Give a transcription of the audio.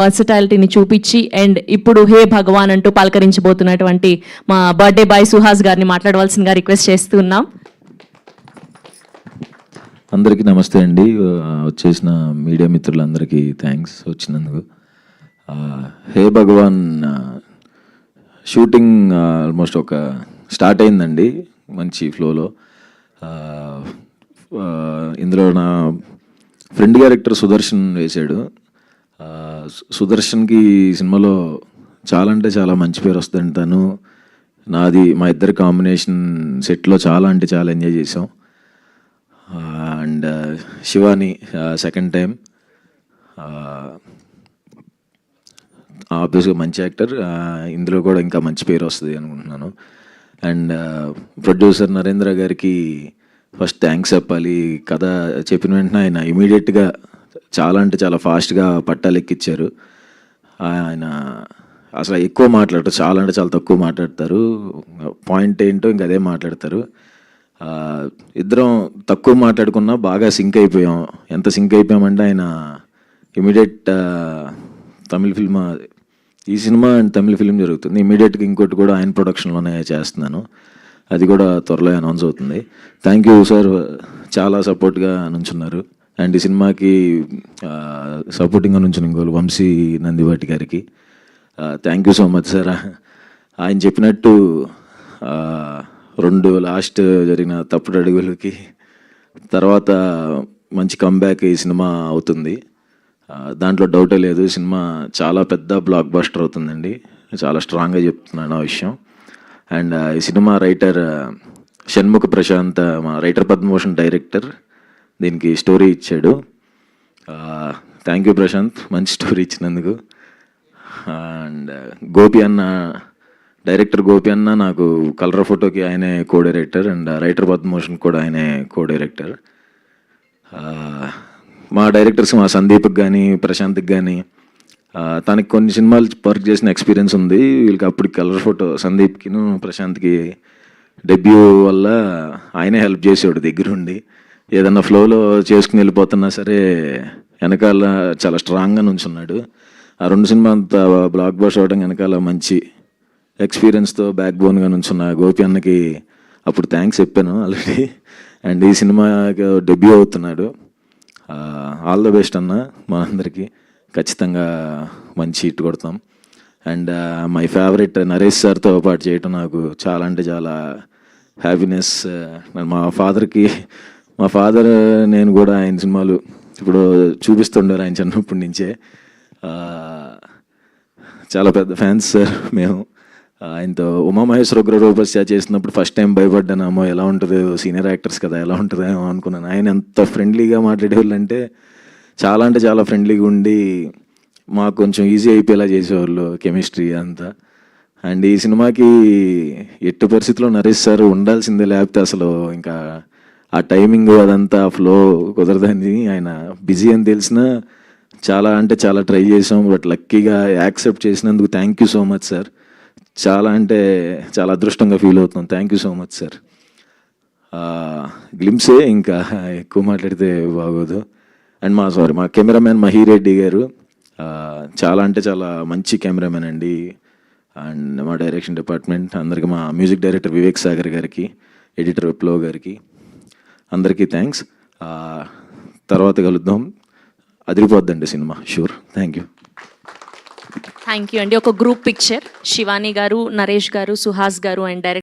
వర్సటాలిటీని చూపించి అండ్ ఇప్పుడు హే భగవాన్ అంటూ పలకరించబోతున్నటువంటి మా బర్త్డే బాయ్ సుహాస్ గారిని మాట్లాడవలసిందిగా రిక్వెస్ట్ చేస్తున్నాం. అందరికీ నమస్తే అండి. వచ్చేసిన మీడియా మిత్రులందరికీ థ్యాంక్స్ వచ్చినందుకు. హే భగవాన్ షూటింగ్ ఆల్మోస్ట్ ఒక స్టార్ట్ అయిందండి మంచి ఫ్లోలో. ఇందులో నా ఫ్రెండ్ క్యారెక్టర్ సుదర్శన్ వేశాడు. సుదర్శన్కి ఈ సినిమాలో చాలా అంటే చాలా మంచి పేరు వస్తుందండి. తను నాది మా ఇద్దరి కాంబినేషన్ సెట్లో చాలా అంటే చాలా ఎంజాయ్ చేసాం. అండ్ శివాని సెకండ్ టైం ఆబ్వియస్గా మంచి యాక్టర్, ఇందులో కూడా ఇంకా మంచి పేరు వస్తుంది అనుకుంటున్నాను. అండ్ ప్రొడ్యూసర్ నరేంద్ర గారికి ఫస్ట్ థ్యాంక్స్ చెప్పాలి. కథ చెప్పిన వెంటనే ఆయన ఇమీడియట్గా చాలా అంటే చాలా ఫాస్ట్గా పట్టాలు ఎక్కిచ్చారు. ఆయన అసలు ఎక్కువ మాట్లాడతారు, చాలా అంటే చాలా తక్కువ మాట్లాడతారు. పాయింట్ ఏంటో ఇంక అదే మాట్లాడతారు. ఇద్దరం తక్కువ మాట్లాడుకున్నా బాగా సింక్ అయిపోయాం. ఎంత సింక్ అయిపోయామంటే ఆయన ఇమీడియట్ తమిళ ఫిల్మ్, ఈ సినిమా అండ్ తమిళ ఫిల్మ్ జరుగుతుంది, ఇమీడియట్గా ఇంకోటి కూడా ఆయన ప్రొడక్షన్లోనే చేస్తున్నాను. అది కూడా త్వరలో అనౌన్స్ అవుతుంది. థ్యాంక్ యూ సార్, చాలా సపోర్ట్గా నుంచున్నారు. అండ్ ఈ సినిమాకి సపోర్టింగ్గా నుంచిన ఇంకోళ్ళు వంశీ నందివాటి గారికి thank you so much sir. ఆయన చెప్పినట్టు 2 లాస్ట్ జరిగిన తప్పుడు అడుగులకి తర్వాత మంచి కంబ్యాక్ ఈ సినిమా అవుతుంది. దాంట్లో డౌటే లేదు. సినిమా చాలా పెద్ద బ్లాక్ బస్టర్ అవుతుందండి. చాలా స్ట్రాంగ్గా చెప్తున్నాను ఆ విషయం. అండ్ ఈ సినిమా రైటర్ షణ్ముఖ ప్రశాంత్, మా రైటర్ పద్మభూషణ్ డైరెక్టర్, దీనికి స్టోరీ ఇచ్చాడు. థ్యాంక్ యూ ప్రశాంత్, మంచి స్టోరీ ఇచ్చినందుకు. అండ్ గోపి అన్న, డైరెక్టర్ గోపి అన్న నాకు కలర్ ఫోటోకి ఆయనే co director, and writer Padma Bhushan కూడా ఆయనే కో డైరెక్టర్. మా డైరెక్టర్స్ మా సందీప్కి కానీ ప్రశాంత్కి కానీ తనకి కొన్ని సినిమాలు వర్క్ చేసిన ఎక్స్పీరియన్స్ ఉంది. వీళ్ళకి అప్పుడు కలర్ ఫోటో సందీప్కిను ప్రశాంత్కి డెబ్యూ వల్ల ఆయనే హెల్ప్ చేసేవాడు దగ్గరుండి. ఏదన్నా ఫ్లోలో చేసుకుని వెళ్ళిపోతున్నా సరే వెనకాల చాలా స్ట్రాంగ్గా నుంచున్నాడు. ఆ 2 సినిమా అంత బ్లాక్ బస్టర్ అవడం వెనకాల మంచి ఎక్స్పీరియన్స్తో బ్యాక్ బోన్గా నుంచున్న గోపి అన్నకి అప్పుడు థ్యాంక్స్ చెప్పాను ఆల్రెడీ. అండ్ ఈ సినిమాకి డెబ్యూ అవుతున్నాడు. ఆల్ ద బెస్ట్ అన్న, మనందరికీ ఖచ్చితంగా మంచి హిట్ కొడతాం. అండ్ మై ఫేవరెట్ నరేష్ సార్తో పాటు చేయటం నాకు చాలా అంటే చాలా హ్యాపీనెస్. మా ఫాదర్ నేను కూడా ఆయన సినిమాలు ఇప్పుడు చూపిస్తుండారు ఆయన చిన్నప్పటి నుంచే. చాలా పెద్ద ఫ్యాన్స్ సార్ మేము. ఆయనతో ఉమామహేశ్వర ఉగ్రరూపస్య చేసినప్పుడు ఫస్ట్ టైం భయపడ్డానేమో, ఎలా ఉంటుందో సీనియర్ యాక్టర్స్ కదా ఎలా ఉంటుందేమో అనుకున్నాను. ఆయన ఎంత ఫ్రెండ్లీగా మాట్లాడేవాళ్ళు అంటే చాలా ఫ్రెండ్లీగా ఉండి మాకు కొంచెం ఈజీ అయిపోయేలా చేసేవాళ్ళు కెమిస్ట్రీ అంతా. అండ్ ఈ సినిమాకి ఎట్టి పరిస్థితుల్లో నరేష్ సార్ ఉండాల్సిందే, లేకపోతే అసలు ఇంకా ఆ టైమింగ్ అదంతా ఫ్లో కుదరదని. ఆయన బిజీ అని తెలిసినా చాలా అంటే చాలా ట్రై చేసాం. బట్ లక్కీగా యాక్సెప్ట్ చేసినందుకు thank you so much sir. చాలా అంటే చాలా అదృష్టంగా ఫీల్ అవుతున్నాం. Thank you so much sir. Glimpse, ఇంకా ఎక్కువ మాట్లాడితే బాగోదు. అండ్ మా కెమెరామ్యాన్ మహిరెడ్డి గారు చాలా అంటే చాలా మంచి కెమెరామ్యాన్ అండి. అండ్ మా డైరెక్షన్ డిపార్ట్మెంట్ అందరికీ, మా మ్యూజిక్ డైరెక్టర్ వివేక్ సాగర్ గారికి, ఎడిటర్ విప్లవ్ గారికి, అందరికీ థ్యాంక్స్. తర్వాత కలుద్దాం. అదిరిపోద్దండి సినిమా, sure. Thank you. Thank you అండి. ఒక గ్రూప్ పిక్చర్, శివాని గారు, నరేష్ గారు, సుహాస్ గారు అండ్ డైరెక్టర్